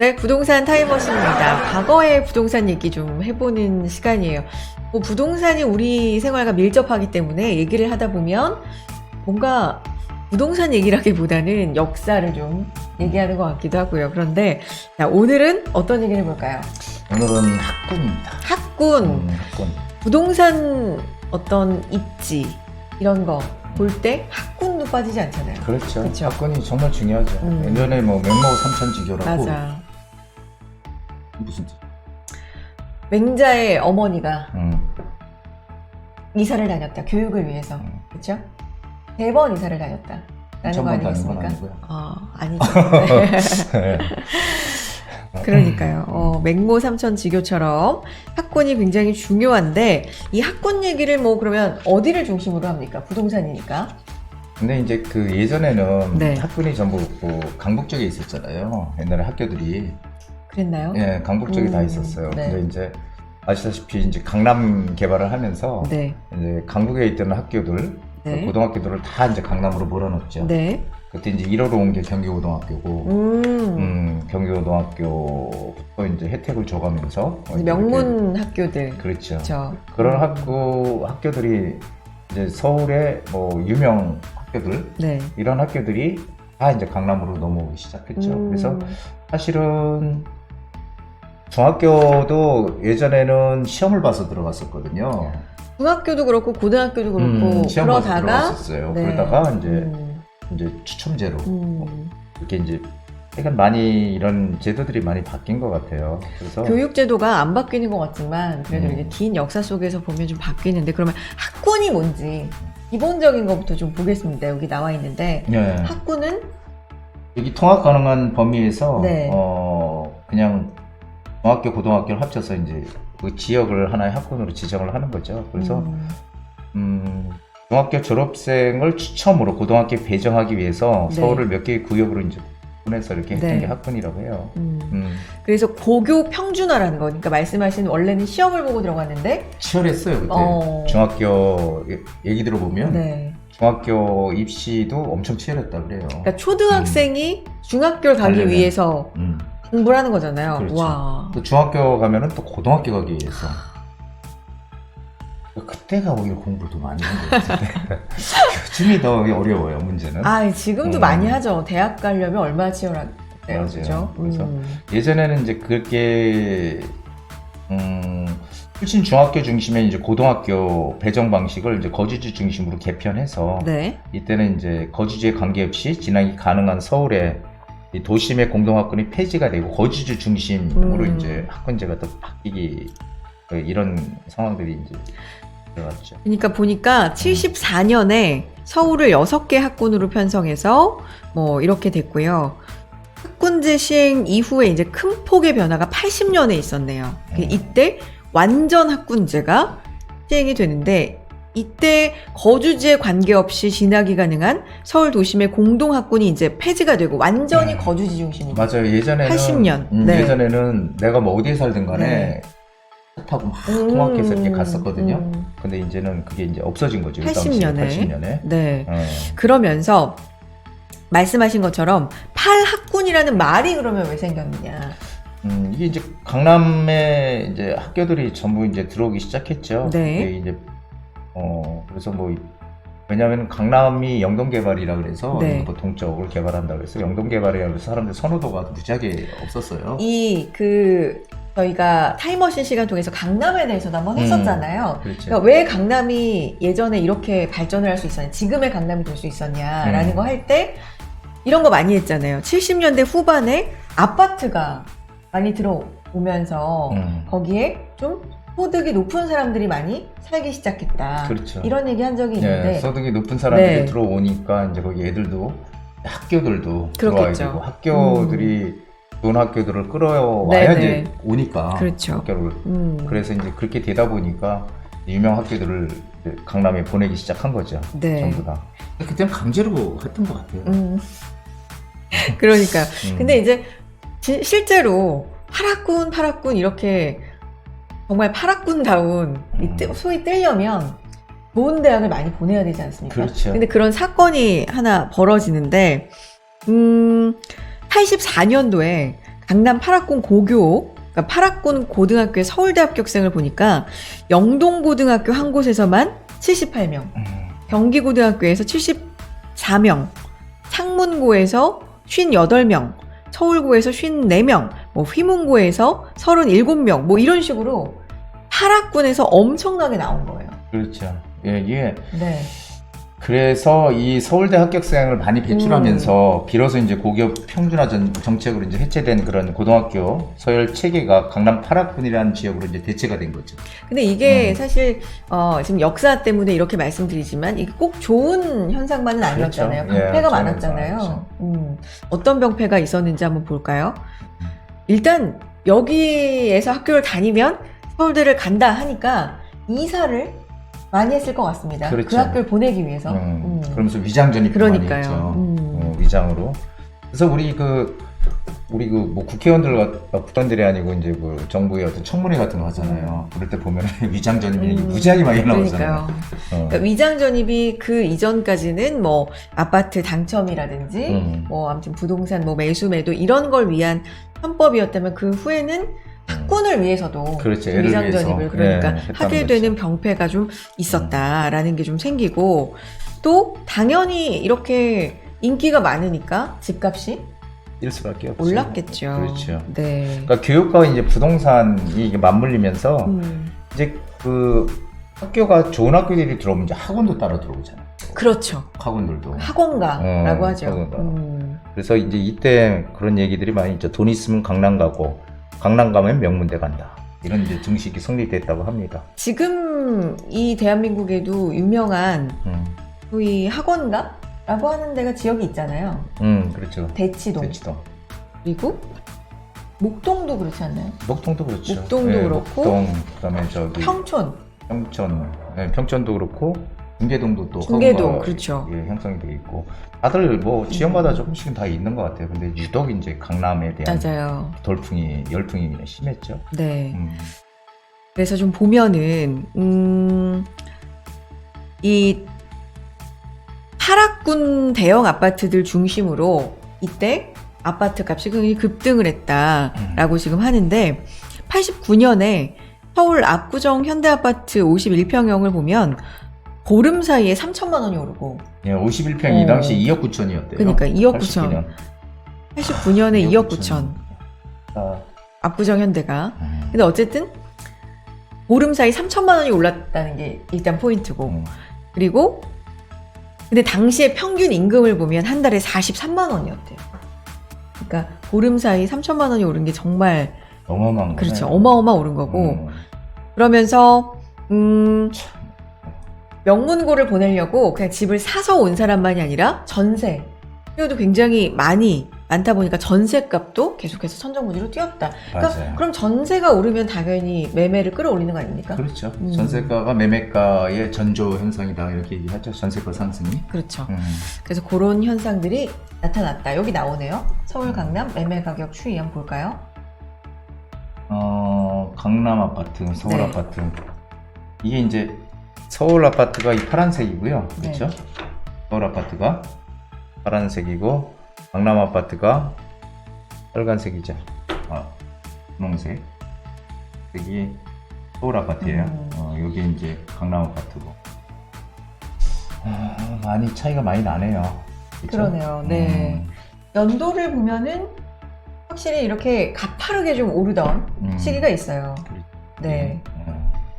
네, 부동산 타임머신입니다. 과거의 부동산 얘기 좀 해보는 시간이에요. 뭐 부동산이 우리 생활과 밀접하기 때문에 얘기를 하다 보면 뭔가 부동산 얘기라기보다는 역사를 좀 얘기하는 것 같기도 하고요. 그런데 자, 오늘은 어떤 얘기를 해볼까요? 오늘은 학군입니다. 학군, 학군. 부동산 어떤 입지 이런 거 볼 때 학군도 빠지지 않잖아요. 그렇죠. 그쵸? 학군이 정말 중요하죠. 예전에 뭐 맹모 삼천지교라고. 맞아. 무슨 뜻? 맹자의 어머니가 이사를 다녔다. 교육을 위해서. 그렇죠? 3번 이사를 다녔다. 라는 거 다닌 건 아니겠습니까? 아니고요. 아니죠. 네. 네. 그러니까요. 맹모 삼천지교처럼 학군이 굉장히 중요한데 이 학군 얘기를 뭐 그러면 어디를 중심으로 합니까? 부동산이니까. 근데 이제 그 예전에는 네. 학군이 전부 그 강북 쪽에 있었잖아요. 옛날에 학교들이. 그랬나요? 예, 강북 쪽에 다 있었어요. 네. 근데 이제 아시다시피 이제 강남 개발을 하면서 네. 이제 강북에 있던 학교들, 네. 고등학교들을 다 이제 강남으로 몰아넣었죠. 네. 그때 이제 1호로 온 게 경기고등학교고, 경기고등학교부터 이제 혜택을 줘가면서 명문 학교들. 그렇죠. 그렇죠. 그런 학교들이 이제 서울의 뭐 유명 학교들 네. 이런 학교들이 다 이제 강남으로 넘어오기 시작했죠. 그래서 사실은 중학교도 예전에는 시험을 봐서 들어갔었거든요. 중학교도 그렇고 고등학교도 그렇고 시험 봐서 그러다가 들어갔었어요. 네. 그러다가 이제 추첨제로 이렇게 이제 약간 많이 이런 제도들이 많이 바뀐 것 같아요. 그래서 교육제도가 안 바뀌는 것 같지만 그래도 이제 긴 역사 속에서 보면 좀 바뀌는데 그러면 학군이 뭔지 기본적인 것부터 좀 보겠습니다. 여기 나와 있는데 네. 학군은 여기 통학 가능한 범위에서 네. 그냥 중학교, 고등학교를 합쳐서 이제 그 지역을 하나의 학군으로 지정을 하는 거죠. 그래서 중학교 졸업생을 추첨으로 고등학교에 배정하기 위해서 네. 서울을 몇 개의 구역으로 이제 분해서 이렇게 했던 네. 게 학군이라고 해요. 그래서 고교 평준화라는 거. 그러니까 말씀하신 원래는 시험을 보고 들어갔는데 치열했어요 그때. 중학교 얘기 들어보면 네. 중학교 입시도 엄청 치열했다 그래요. 그러니까 초등학생이 중학교를 가기 가려면. 위해서 공부를 하는 거잖아요. 그렇죠. 와. 또 중학교 가면은 또 고등학교 가기 위해서. 그때가 오히려 공부를 더 많이 한 것 같은데 요즘이 더 어려워요 문제는. 지금도 많이 하죠. 대학 가려면 얼마나 치열한데요. 맞아요. 그렇죠? 그래서 예전에는 이제 그게 훨씬 중학교 중심의 이제 고등학교 배정 방식을 이제 거주지 중심으로 개편해서 네. 이때는 이제 거주지에 관계없이 진학이 가능한 서울의 이 도심의 공동학군이 폐지가 되고 거주지 중심으로 이제 학군제가 또 바뀌기 이런 상황들이 이제 들어갔죠. 그러니까 보니까 74년에 서울을 6개 학군으로 편성해서 뭐 이렇게 됐고요. 학군제 시행 이후에 이제 큰 폭의 변화가 80년에 있었네요. 이때 완전 학군제가 시행이 되는데 이때 거주지에 관계없이 진학이 가능한 서울 도심의 공동학군이 이제 폐지가 되고 완전히 거주지 중심으로. 맞아요. 예전에는 80년. 네. 예전에는 내가 뭐 어디에 살든 간에 네. 차 타고 막 통학해서 이렇게 갔었거든요. 근데 이제는 그게 이제 없어진 거죠. 80년에. 네. 네. 그러면서 말씀하신 것처럼 팔학군이라는 말이 그러면 왜 생겼느냐? 이게 이제 강남에 이제 학교들이 전부 이제 들어오기 시작했죠. 네. 이게 이제 그래서 뭐 왜냐하면 강남이 영동개발이라 그래서 네. 동쪽을 개발한다 그래서 영동개발이라 그래서 사람들 선호도가 무지하게 없었어요. 저희가 타임머신 시간 통해서 강남에 대해서도 한번 했었잖아요. 그렇죠. 그러니까 왜 강남이 예전에 이렇게 발전을 할 수 있었냐, 지금의 강남이 될 수 있었냐라는 거 할 때 이런 거 많이 했잖아요. 70년대 후반에 아파트가 많이 들어오면서 거기에 좀 소득이 높은 사람들이 많이 살기 시작했다. 그렇죠. 이런 얘기 한 적이 있는데. 소득이 높은 사람들이 네. 들어오니까 이제 거기 애들도 학교들도 그렇겠죠. 들어와야 되고 학교들이 좋은 학교들을 끌어와야 네네. 이제 오니까 그렇죠. 학교를 그래서 이제 그렇게 되다 보니까 유명 학교들을 이제 강남에 보내기 시작한 거죠. 네. 전부 다. 그때는 강제로 했던 것 같아요. 그러니까요. 근데 이제 실제로 8학군 이렇게 정말 8학군다운 소위 뜨려면 좋은 대학을 많이 보내야 되지 않습니까? 그렇죠. 근데 그런 사건이 하나 벌어지는데 84년도에 강남 8학군 고교, 그러니까 8학군 고등학교의 서울대 합격생을 보니까 영동고등학교 한 곳에서만 78명, 경기고등학교에서 74명, 창문고에서 58명, 서울고에서 54명, 뭐 휘문고에서 37명, 뭐 이런 식으로 8학군에서 엄청나게 나온 거예요. 그렇죠. 예, 이게 네. 그래서 이 서울대 합격생을 많이 배출하면서 비로소 이제 고교 평준화 정책으로 이제 해체된 그런 고등학교 서열 체계가 강남 8학군이라는 지역으로 이제 대체가 된 거죠. 근데 이게 사실 지금 역사 때문에 이렇게 말씀드리지만 이게 꼭 좋은 현상만은 아니었잖아요. 그렇죠. 병폐가 예, 많았잖아요. 어떤 병폐가 있었는지 한번 볼까요? 일단 여기에서 학교를 다니면 서울대를 간다 하니까 이사를 많이 했을 것 같습니다. 그렇죠. 그 학교를 보내기 위해서. 그러면서 위장 전입도 많이 그러니까요. 했죠. 위장으로. 그래서 우리 뭐 국회의원들 국회의원들이 아니고 이제 그 정부의 어떤 청문회 같은 거 하잖아요. 그럴 때 보면 위장 전입이 무지하게 많이 나오잖아요. 그러니까 위장 전입이 그 이전까지는 뭐 아파트 당첨이라든지 뭐 아무튼 부동산 뭐 매수 매도 이런 걸 위한 편법이었다면 그 후에는 학군을 위해서도 그렇죠. 위장 전입을 그러니까 하게 거죠. 되는 병폐가 좀 있었다라는 게 좀 생기고 또 당연히 이렇게 인기가 많으니까 집값이 일 수밖에 없죠. 올랐겠죠. 그렇죠. 네. 그러니까 교육과 이제 부동산이 이게 맞물리면서 이제 그 학교가 좋은 학교들이 들어오면 이제 학원도 따라 들어오잖아요. 그렇죠. 학원들도. 학원가라고 하죠. 학원가. 그래서 이제 이때 그런 얘기들이 많이 있죠. 돈 있으면 강남 가고 강남 가면 명문대 간다. 이런 이제 정식이 성립됐다고 합니다. 지금 이 대한민국에도 유명한 소위 학원가라고 하는 데가 지역이 있잖아요. 그렇죠. 대치동. 대치동. 그리고 목동도 그렇지 않나요? 목동도 그렇죠. 목동도 그렇고. 목동, 그다음에 저기 평촌. 평촌도 그렇고 중계동도 또 중계동, 학원가, 그렇죠. 예, 형성이 돼 있고 다들 뭐 지역마다 조금씩은 다 있는 것 같아요. 근데 유독 이제 강남에 대한 맞아요. 열풍이 심했죠. 네. 그래서 좀 보면은 이 8학군 대형 아파트들 중심으로 이때 아파트 값이 굉장히 급등을 했다라고 지금 하는데 89년에 서울 압구정 현대아파트 51평형을 보면 보름 사이에 3천만 원이 오르고 예, 51평이 당시 2억 9천이었대요. 그러니까 2억 9천. 89년에 2억 9천. 압구정 현대가. 근데 어쨌든 보름 사이 3천만 원이 올랐다는 게 일단 포인트고. 그리고 근데 당시에 평균 임금을 보면 한 달에 43만 원이었대요. 그러니까 보름 사이 3천만 원이 오른 게 정말 어마어마한 거죠. 그렇죠. 어마어마 오른 거고. 그러면서 명문고를 보내려고 그냥 집을 사서 온 사람만이 아니라 전세 이것도 굉장히 많다 보니까 전세값도 계속해서 천정부지로 뛰었다. 그러니까 맞아요. 그럼 전세가 오르면 당연히 매매를 끌어올리는 거 아닙니까? 그렇죠. 전세가가 매매가의 전조 현상이다 이렇게 얘기하죠. 전세가 상승이. 그렇죠. 그래서 그런 현상들이 나타났다. 여기 나오네요. 서울 강남 매매 가격 추이 한번 볼까요? 강남 아파트, 서울 네. 아파트. 이게 이제 서울 아파트가 이 파란색이고요. 그렇죠? 네. 서울 아파트가 파란색이고 강남 아파트가 빨간색이죠. 분홍색. 여기 서울 아파트예요. 여기 이제 강남 아파트고. 많이 차이가 많이 나네요. 그쵸? 그러네요. 네. 연도를 보면은 확실히 이렇게 가파르게 좀 오르던 시기가 있어요. 네.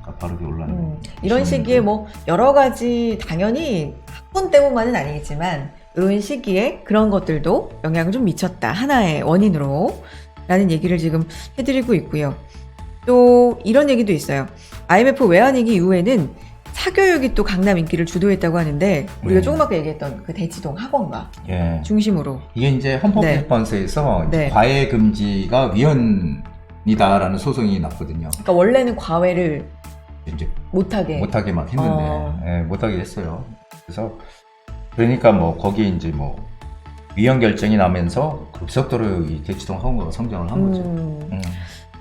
가파르게 올랐네. 이런 시기에 뭐 여러 가지 당연히 학군 때문만은 아니겠지만 이런 시기에 그런 것들도 영향을 좀 미쳤다. 하나의 원인으로 라는 얘기를 지금 해드리고 있고요. 또 이런 얘기도 있어요. IMF 외환위기 이후에는 사교육이 또 강남 인기를 주도했다고 하는데 우리가 조금 아까 얘기했던 그 대치동 학원가 예. 중심으로 이게 이제 헌법재판소에서 네. 과외 금지가 위헌이다라는 소송이 났거든요. 그러니까 원래는 과외를 이제 못하게 막 했는데 예, 못하게 했어요. 그래서 그러니까 뭐 거기에 이제 뭐 위헌 결정이 나면서 급속도로 이 대치동 학원가가 성장을 한 거죠.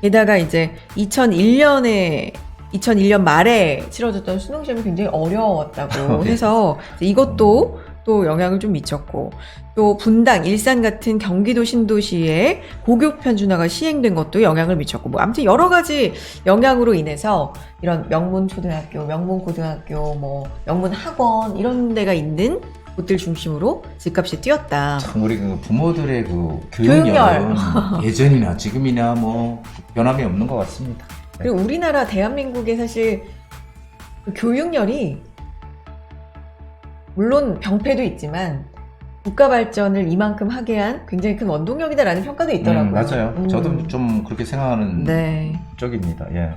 게다가 이제 2001년 말에 치러졌던 수능 시험이 굉장히 어려웠다고 해서 이것도 또 영향을 좀 미쳤고, 또 분당, 일산 같은 경기도 신도시에 고교 편준화가 시행된 것도 영향을 미쳤고, 뭐 아무튼 여러 가지 영향으로 인해서 이런 명문 초등학교, 명문 고등학교, 뭐 명문 학원 이런 데가 있는 곳들 중심으로 집값이 뛰었다. 참 우리 그 부모들의 그 교육열. 교육열은 예전이나 지금이나 뭐 변함이 없는 것 같습니다. 그리고 우리나라 대한민국의 사실 그 교육열이 물론 병폐도 있지만 국가 발전을 이만큼 하게 한 굉장히 큰 원동력이다라는 평가도 있더라고요. 맞아요. 저도 좀 그렇게 생각하는 네. 쪽입니다. 예.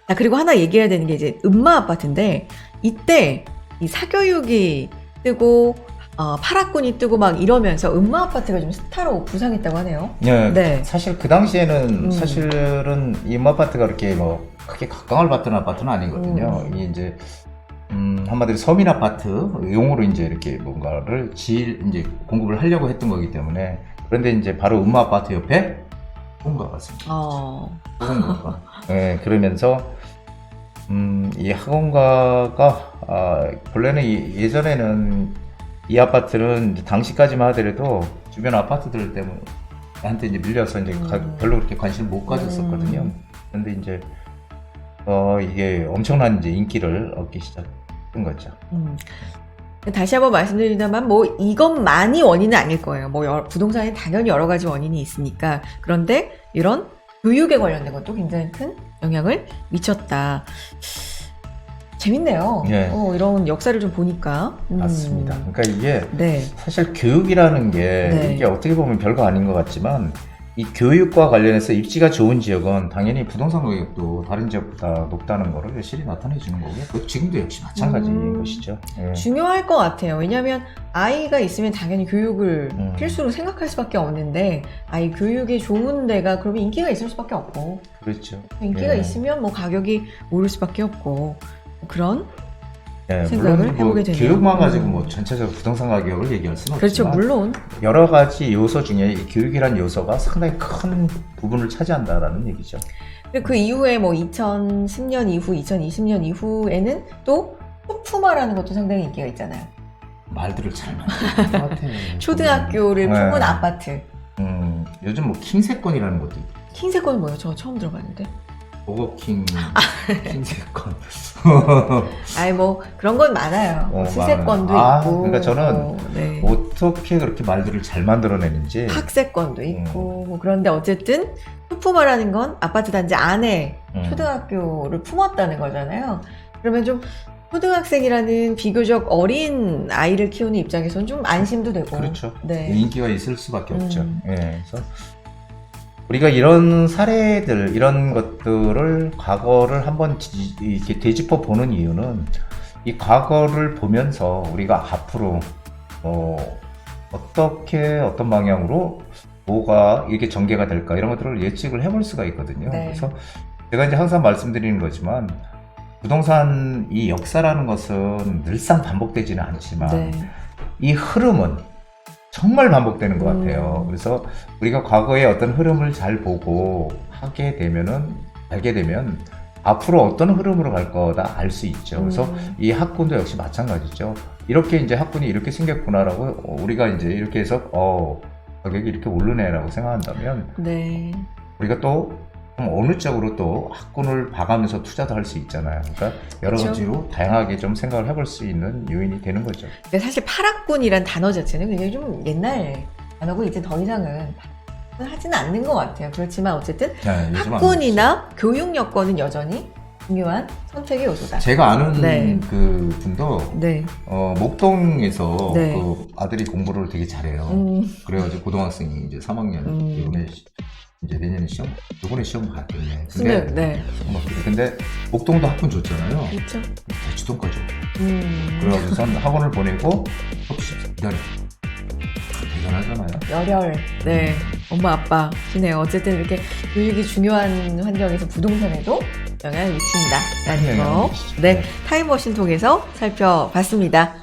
아, 그리고 하나 얘기해야 되는 게 이제 음마 아파트인데 이때 이 사교육이 뜨고 8학군이 뜨고 막 이러면서 음마 아파트가 좀 스타로 부상했다고 하네요. 예, 네. 사실 그 당시에는 사실은 이 아파트가 그렇게 뭐 크게 각광을 받던 아파트는 아니거든요. 이게 이제 한마디로 서민 아파트 용으로 이제 이렇게 뭔가를 이제 공급을 하려고 했던 거기 때문에. 그런데 이제 바로 음마 아파트 옆에 학원가가 왔습니다. 학원가가. 예, 그러면서 이 학원가가 본래는 예전에는 이 아파트는 이제 당시까지만 하더라도 주변 아파트들 때문에 한테 이제 밀려서 이제 별로 그렇게 관심을 못 가졌었거든요. 그런데 이제 이게 엄청난 이제 인기를 얻기 시작한 거죠. 다시 한번 말씀드리자면 뭐 이것만이 원인은 아닐 거예요. 뭐 부동산에 당연히 여러 가지 원인이 있으니까. 그런데 이런 교육에 관련된 것도 굉장히 큰 영향을 미쳤다. 재밌네요. 예. 이런 역사를 좀 보니까. 맞습니다. 그러니까 이게 네. 사실 교육이라는 게 네. 이게 어떻게 보면 별거 아닌 것 같지만 이 교육과 관련해서 입지가 좋은 지역은 당연히 부동산 가격도 다른 지역보다 높다는 거를 실히 나타내 주는 거고요. 지금도 역시 마찬가지인 것이죠. 예. 중요할 것 같아요. 왜냐하면 아이가 있으면 당연히 교육을 필수로 생각할 수밖에 없는데 아이 교육이 좋은 데가 그러면 인기가 있을 수밖에 없고 그렇죠. 인기가 예. 있으면 뭐 가격이 오를 수밖에 없고 그런 예, 생각을 물론 뭐 해보게 되네요. 교육만 가지고 뭐 전체적으로 부동산 가격을 얘기할 수는 그렇죠. 없지만 물론 여러 가지 요소 중에 이 교육이란 요소가 상당히 큰 부분을 차지한다라는 얘기죠. 그 이후에 뭐 2010년 이후, 2020년 이후에는 또 소품화라는 것도 상당히 인기가 있잖아요. 말들을 잘 만드는 것 같아요. 초등학교를 품은 네. 아파트. 요즘 뭐 킹세권이라는 것도 있고 킹세권 뭐예요? 저 처음 들어봤는데. 버거킹 킹세권. 아이 뭐 그런 건 많아요. 수세권도 있고. 그러니까 저는 네. 어떻게 그렇게 말들을 잘 만들어내는지. 학세권도 있고 뭐 그런데 어쨌든 소품화라는 건 아파트 단지 안에 초등학교를 품었다는 거잖아요. 그러면 좀 초등학생이라는 비교적 어린 아이를 키우는 입장에서는 좀 안심도 되고. 그렇죠. 네. 인기가 있을 수밖에 없죠. 예, 그래서 우리가 이런 사례들, 이런 것들을 과거를 한번 이렇게 되짚어 보는 이유는 이 과거를 보면서 우리가 앞으로 어떻게 어떤 방향으로 뭐가 이렇게 전개가 될까 이런 것들을 예측을 해볼 수가 있거든요. 네. 그래서 제가 이제 항상 말씀드리는 거지만 부동산 이 역사라는 것은 늘상 반복되지는 않지만 네. 이 흐름은 정말 반복되는 것 같아요. 그래서 우리가 과거의 어떤 흐름을 잘 보고 알게 되면 앞으로 어떤 흐름으로 갈 거다 알 수 있죠. 그래서 이 학군도 역시 마찬가지죠. 이렇게 이제 학군이 이렇게 생겼구나라고 우리가 이제 이렇게 해서 가격이 이렇게 오르네라고 생각한다면 네. 우리가 또 어느 쪽으로 또 학군을 봐가면서 투자도 할 수 있잖아요. 그러니까 여러 그렇죠. 가지로 다양하게 좀 생각을 해볼 수 있는 요인이 되는 거죠. 근데 사실 파락군이란 단어 자체는 굉장히 좀 옛날 단어고 이제 더 이상은 하지는 않는 것 같아요. 그렇지만 어쨌든 네, 요즘 학군이나 교육 여건은 여전히 중요한 선택의 요소다. 제가 아는 네. 그 분도 네. 목동에서 네. 그 아들이 공부를 되게 잘해요. 그래가지고 고등학생이 이제 3학년 이번에 이제 내년에 이번에 시험 봤겠네. 수능, 네. 근데 목동도 학군 좋잖아요. 그렇죠. 대치동까지. 그래가지고선 학원을 보내고 혹시 기다려. 대단하잖아요. 열혈. 네. 엄마 아빠시네요. 어쨌든 이렇게 교육이 중요한 환경에서 부동산에도 영향을 미친다라는 거. 네. 타임머신 통해서 살펴봤습니다.